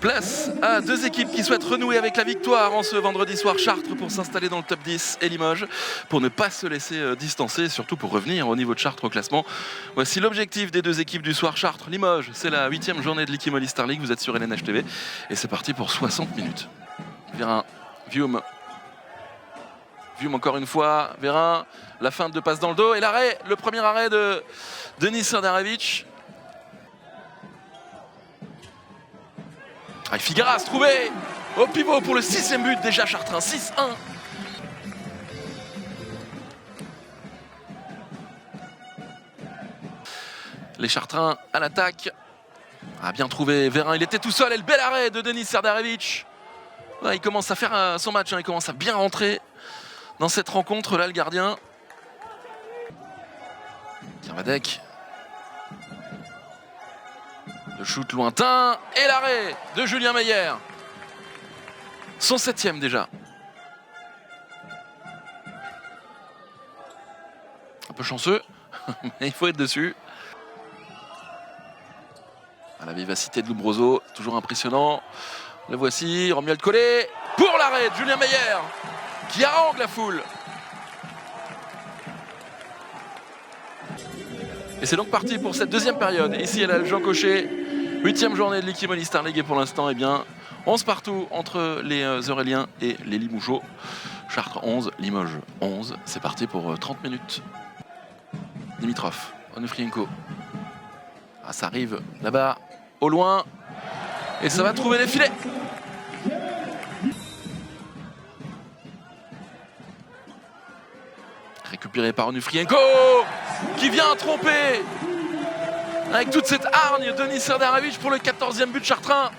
Place à deux équipes qui souhaitent renouer avec la victoire en ce vendredi soir. Chartres pour s'installer dans le top 10 et Limoges pour ne pas se laisser distancer et surtout pour revenir au niveau de Chartres au classement. Voici l'objectif des deux équipes du soir. Chartres-Limoges, c'est la 8e journée de l'Ikimoli Star League. Vous êtes sur LNH TV et c'est parti pour 60 minutes. Vérin, Vium encore une fois, Vérin, la feinte de passe dans le dos et l'arrêt, le premier arrêt de Denis Serdarevic. Figueras trouvé au pivot pour le 6e but déjà Chartrain, 6-1. Les Chartrains à l'attaque. Bien trouvé Vérin, il était tout seul et le bel arrêt de Denis Serdarevic. Il commence à faire son match, il commence à bien rentrer dans cette rencontre là le gardien. Kermadec. Le shoot lointain et l'arrêt de Julien Meyer. Son 7e déjà. Un peu chanceux, mais il faut être dessus. La vivacité de Lombroso, toujours impressionnant. Le voici, Romuald Collet pour l'arrêt de Julien Meyer qui harangue la foule. Et c'est donc parti pour cette deuxième période. Ici à la Jean Cochet, 8e journée de l'Ikimoli Star League. Et pour l'instant, 11 partout entre les Euréliens et les Limougeaux. Chartres 11, Limoges 11. C'est parti pour 30 minutes. Dimitrov, Onufrienko. Ça arrive là-bas, au loin. Et ça va trouver les filets. Récupéré par Onufrienko, qui vient tromper avec toute cette hargne Denis Serdarevic pour le 14e but Chartrain.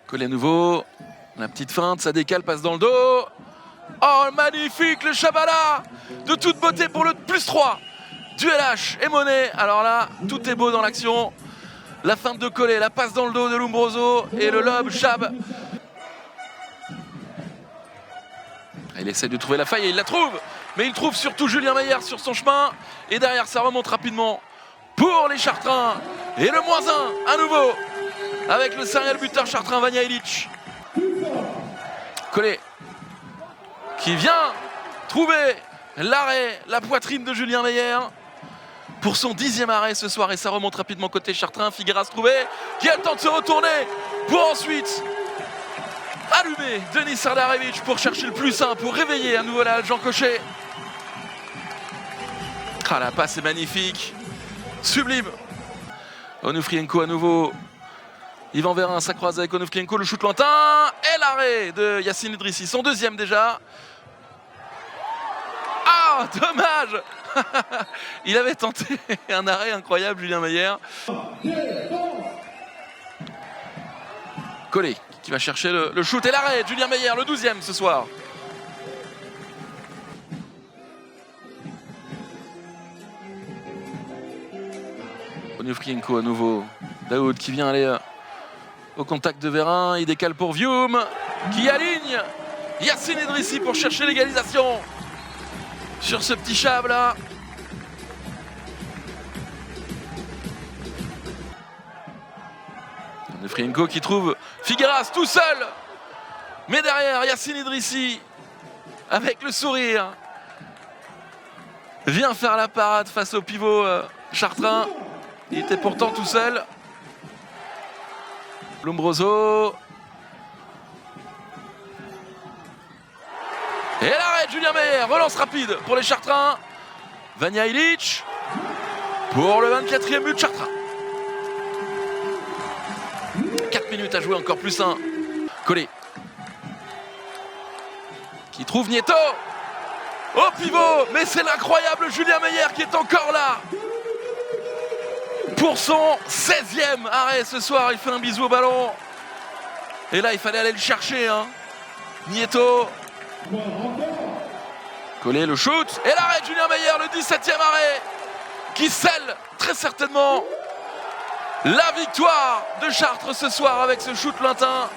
Collet à nouveau, la petite feinte, ça décale, passe dans le dos. Oh magnifique le Chabala de toute beauté pour le +3 du LH et Monet. Alors là, tout est beau dans l'action. La feinte de Collet, la passe dans le dos de Lombroso et le lob Chab. Il essaie de trouver la faille et il la trouve. Mais il trouve surtout Julien Meyer sur son chemin. Et derrière, ça remonte rapidement pour les Chartrains. Et le -1 à nouveau avec le serial buteur Chartrain Vanja Ilic. Collet qui vient trouver l'arrêt, la poitrine de Julien Meyer pour son 10e arrêt ce soir. Et ça remonte rapidement côté Chartrain. Figueras trouvé qui a le temps de se retourner pour ensuite allumer Denis Serdarevic pour chercher le +1, pour réveiller à nouveau là Jean Cochet. La passe est magnifique, sublime. Onufrienko à nouveau. Yvan Vérin, ça croise avec Onufrienko, le shoot lointain et l'arrêt de Yacine Idrissi, son 2e déjà. Dommage. Il avait tenté un arrêt incroyable, Julien Meyer. Collet qui va chercher le shoot et l'arrêt de Julien Meyer, le 12e ce soir. Onufrienko à nouveau. Daoud qui vient aller au contact de Vérin. Il décale pour Vium qui aligne Yacine Idrissi pour chercher l'égalisation sur ce petit Chab là. Onufrienko qui trouve Figueras tout seul. Mais derrière, Yacine Idrissi, avec le sourire, vient faire la parade face au pivot Chartrain. Il était pourtant tout seul. Lombroso. Et l'arrêt de Julien Meyer, relance rapide pour les Chartrains. Vanja Ilic pour le 24e but de Chartrain. 4 minutes à jouer, encore +1. Collet qui trouve Nieto au pivot, mais c'est l'incroyable Julien Meyer qui est encore là pour son 16e arrêt ce soir. Il fait un bisou au ballon et là il fallait aller le chercher, Nieto. Collet, le shoot et l'arrêt de Julien Meyer, le 17e arrêt qui scelle très certainement la victoire de Chartres ce soir avec ce shoot lointain.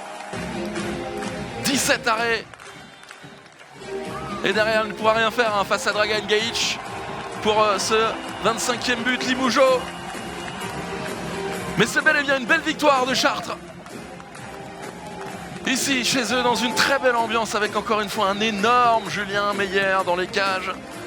17 arrêts. Et derrière, il ne pourra rien faire face à Dragan Gajic pour ce 25e but Limougeaux. Mais c'est bel et bien une belle victoire de Chartres. Ici, chez eux, dans une très belle ambiance, avec encore une fois un énorme Julien Meyer dans les cages.